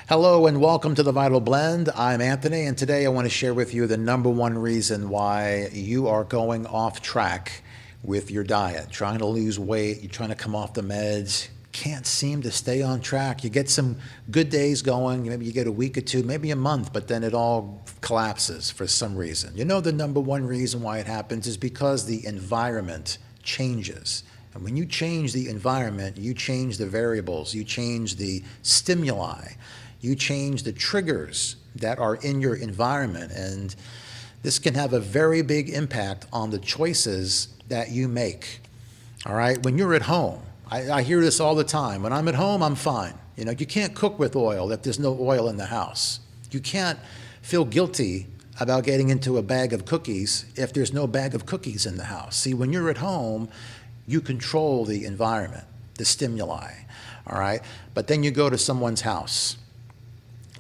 Hello and welcome to the Vital Blend. I'm Anthony, and today I want to share with you the number one reason why you are going off track with your diet, trying to lose weight, you're trying to come off the meds, can't seem to stay on track. You get some good days going, maybe you get a week or two, maybe a month, but then it all collapses for some reason. You know, the number one reason why it happens is because the environment changes. And when you change the environment, you change the variables, you change the stimuli, you change the triggers that are in your environment. And this can have a very big impact on the choices that you make. All right, when you're at home, I hear this all the time. When I'm at home, I'm fine. You know, you can't cook with oil if there's no oil in the house. You can't feel guilty about getting into a bag of cookies if there's no bag of cookies in the house. See, when you're at home, you control the environment, the stimuli, all right? But then you go to someone's house.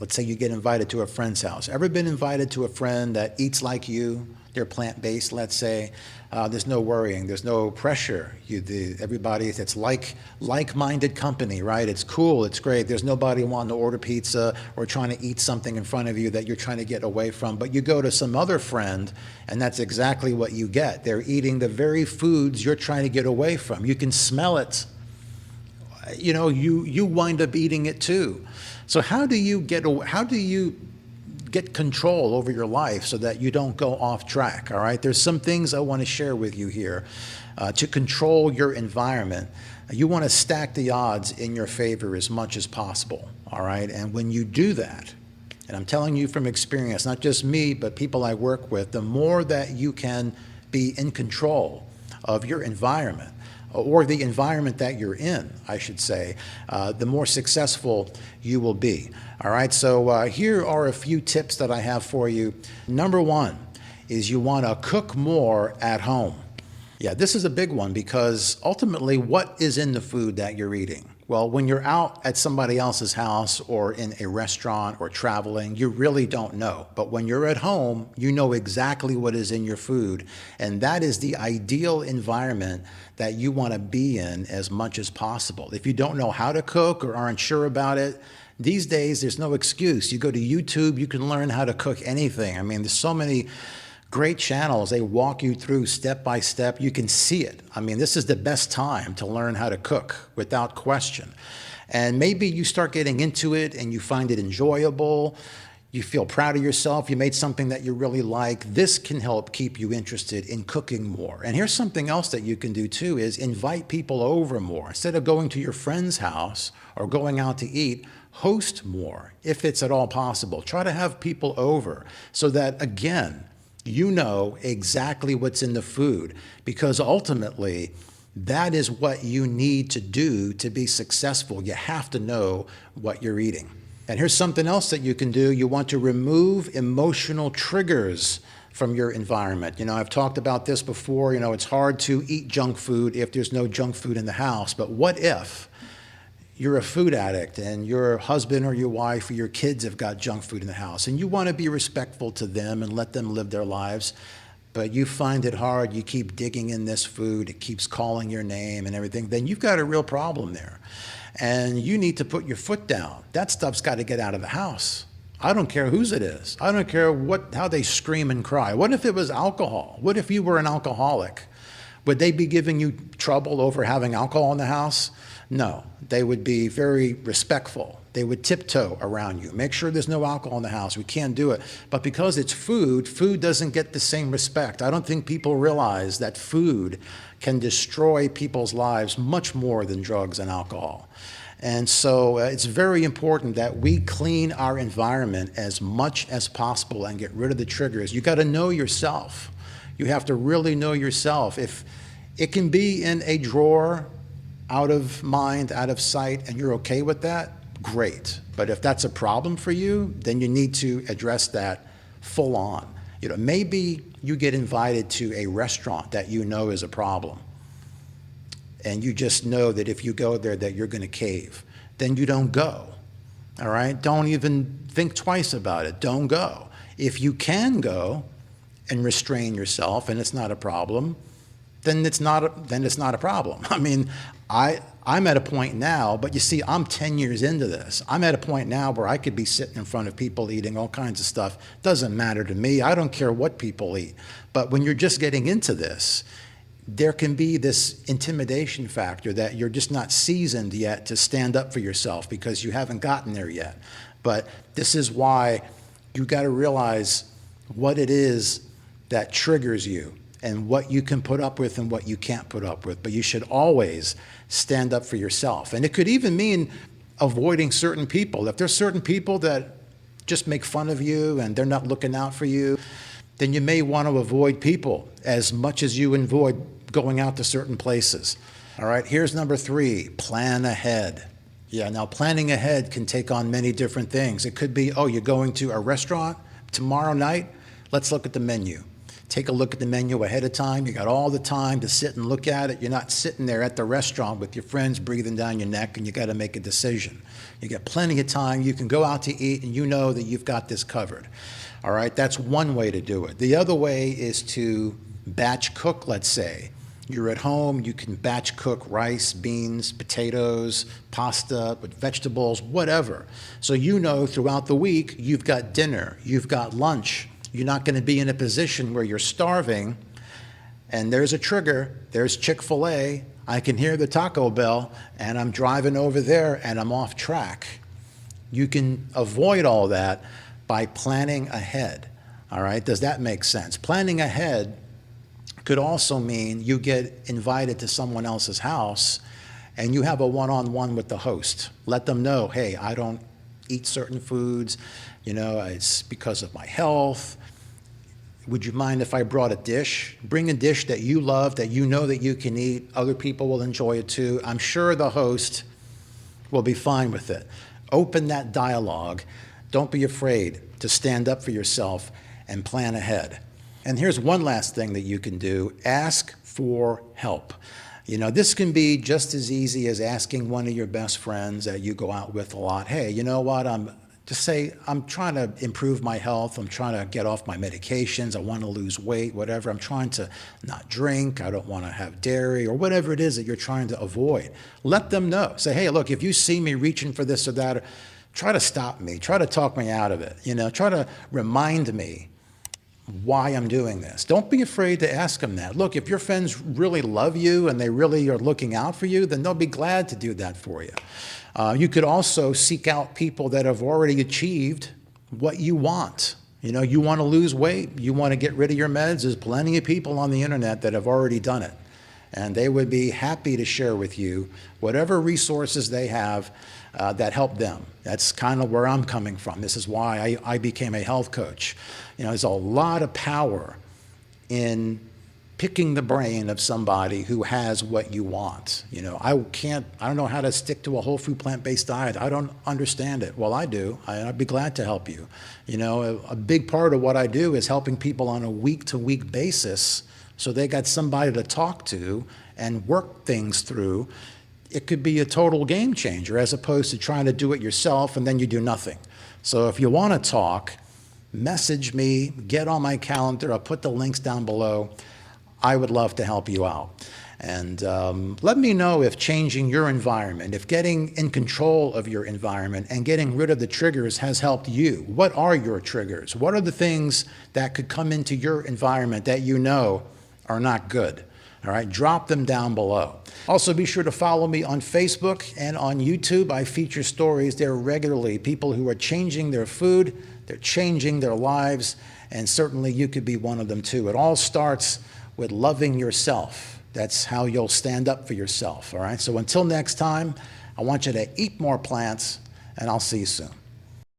Let's say you get invited to a friend's house. Ever been invited to a friend that eats like you? They're plant-based, let's say. There's no worrying, there's no pressure. Everybody, it's like-minded company, right? It's cool, it's great. There's nobody wanting to order pizza or trying to eat something in front of you that you're trying to get away from. But you go to some other friend, and that's exactly what you get. They're eating the very foods you're trying to get away from. You can smell it. You know, you wind up eating it too. So how do you get control over your life so that you don't go off track? All right, there's some things I want to share with you here to control your environment. You want to stack the odds in your favor as much as possible. All right, and when you do that, and I'm telling you from experience, not just me, but people I work with, the more that you can be in control of your environment, or the environment that you're in, I should say, the more successful you will be. All right, so here are a few tips that I have for you. Number one is you want to cook more at home. Yeah, this is a big one because ultimately, what is in the food that you're eating? Well, when you're out at somebody else's house or in a restaurant or traveling, you really don't know. But when you're at home, you know exactly what is in your food. And that is the ideal environment that you want to be in as much as possible. If you don't know how to cook or aren't sure about it, these days, there's no excuse. You go to YouTube, you can learn how to cook anything. I mean, there's so many great channels. They walk you through step by step. You can see it. I mean, this is the best time to learn how to cook without question. And maybe you start getting into it and you find it enjoyable. You feel proud of yourself. You made something that you really like. This can help keep you interested in cooking more. And here's something else that you can do too is invite people over more. Instead of going to your friend's house or going out to eat, host more if it's at all possible. Try to have people over so that, again, you know exactly what's in the food, because ultimately that is what you need to do to be successful. You have to know what you're eating. And here's something else that you can do. You want to remove emotional triggers from your environment. You know, I've talked about this before. You know, it's hard to eat junk food if there's no junk food in the house. But what if you're a food addict and your husband or your wife or your kids have got junk food in the house and you want to be respectful to them and let them live their lives, but you find it hard, you keep digging in this food, it keeps calling your name and everything, then you've got a real problem there. And you need to put your foot down. That stuff's got to get out of the house. I don't care whose it is. I don't care how they scream and cry. What if it was alcohol? What if you were an alcoholic? Would they be giving you trouble over having alcohol in the house? No, they would be very respectful. They would tiptoe around you. Make sure there's no alcohol in the house. We can't do it. But because it's food, food doesn't get the same respect. I don't think people realize that food can destroy people's lives much more than drugs and alcohol. And so it's very important that we clean our environment as much as possible and get rid of the triggers. You got to know yourself. You have to really know yourself. If it can be in a drawer, out of mind, out of sight, and you're okay with that, great. But if that's a problem for you, then you need to address that full on. You know, maybe you get invited to a restaurant that you know is a problem, and you just know that if you go there that you're going to cave. Then you don't go. All right? Don't even think twice about it. Don't go. If you can go and restrain yourself and it's not a problem, then it's not a problem. I mean, I'm at a point now, but you see, I'm 10 years into this. I'm at a point now where I could be sitting in front of people eating all kinds of stuff. Doesn't matter to me. I don't care what people eat. But when you're just getting into this, there can be this intimidation factor that you're just not seasoned yet to stand up for yourself because you haven't gotten there yet. But this is why you got to realize what it is that triggers you and what you can put up with and what you can't put up with. But you should always stand up for yourself. And it could even mean avoiding certain people. If there's certain people that just make fun of you and they're not looking out for you, then you may want to avoid people as much as you avoid going out to certain places. All right, here's number 3, plan ahead. Yeah, now planning ahead can take on many different things. It could be, oh, you're going to a restaurant tomorrow night? Let's look at the menu. Take a look at the menu ahead of time. You got all the time to sit and look at it. You're not sitting there at the restaurant with your friends breathing down your neck and you got to make a decision. You got plenty of time. You can go out to eat and you know that you've got this covered. All right, that's one way to do it. The other way is to batch cook, let's say. You're at home, you can batch cook rice, beans, potatoes, pasta, with vegetables, whatever. So you know throughout the week, you've got dinner, you've got lunch. You're not going to be in a position where you're starving and there's a trigger, there's Chick-fil-A, I can hear the Taco Bell and I'm driving over there and I'm off track. You can avoid all that by planning ahead. All right, does that make sense? Planning ahead could also mean you get invited to someone else's house and you have a one-on-one with the host. Let them know, hey, I don't eat certain foods, it's because of my health. Would you mind if I brought a dish? Bring a dish that you love, that you know that you can eat. Other people will enjoy it too. I'm sure the host will be fine with it. Open that dialogue. Don't be afraid to stand up for yourself and plan ahead. And here's one last thing that you can do. Ask for help. This can be just as easy as asking one of your best friends that you go out with a lot, hey, you know what, I'm trying to improve my health. I'm trying to get off my medications. I want to lose weight, whatever. I'm trying to not drink. I don't want to have dairy or whatever it is that you're trying to avoid. Let them know. Say, hey, look, if you see me reaching for this or that, try to stop me. Try to talk me out of it. Try to remind me why I'm doing this. Don't be afraid to ask them that. Look, if your friends really love you and they really are looking out for you, then they'll be glad to do that for you. You could also seek out people that have already achieved what you want. You want to lose weight, you want to get rid of your meds. There's plenty of people on the internet that have already done it. And they would be happy to share with you whatever resources they have that help them. That's kind of where I'm coming from. This is why I became a health coach. There's a lot of power in picking the brain of somebody who has what you want. I don't know how to stick to a whole food plant-based diet. I don't understand it. Well, I do. I'd be glad to help you. A big part of what I do is helping people on a week-to-week basis so they got somebody to talk to and work things through. It could be a total game changer as opposed to trying to do it yourself and then you do nothing. So if you want to talk, message me, get on my calendar. I'll put the links down below. I would love to help you out. And let me know if changing your environment, if getting in control of your environment and getting rid of the triggers has helped you. What are your triggers? What are the things that could come into your environment that you know are not good? All right, drop them down below. Also, be sure to follow me on Facebook and on YouTube. I feature stories there regularly. People who are changing their food, they're changing their lives, and certainly you could be one of them too. It all starts with loving yourself. That's how you'll stand up for yourself, all right? So until next time, I want you to eat more plants, and I'll see you soon.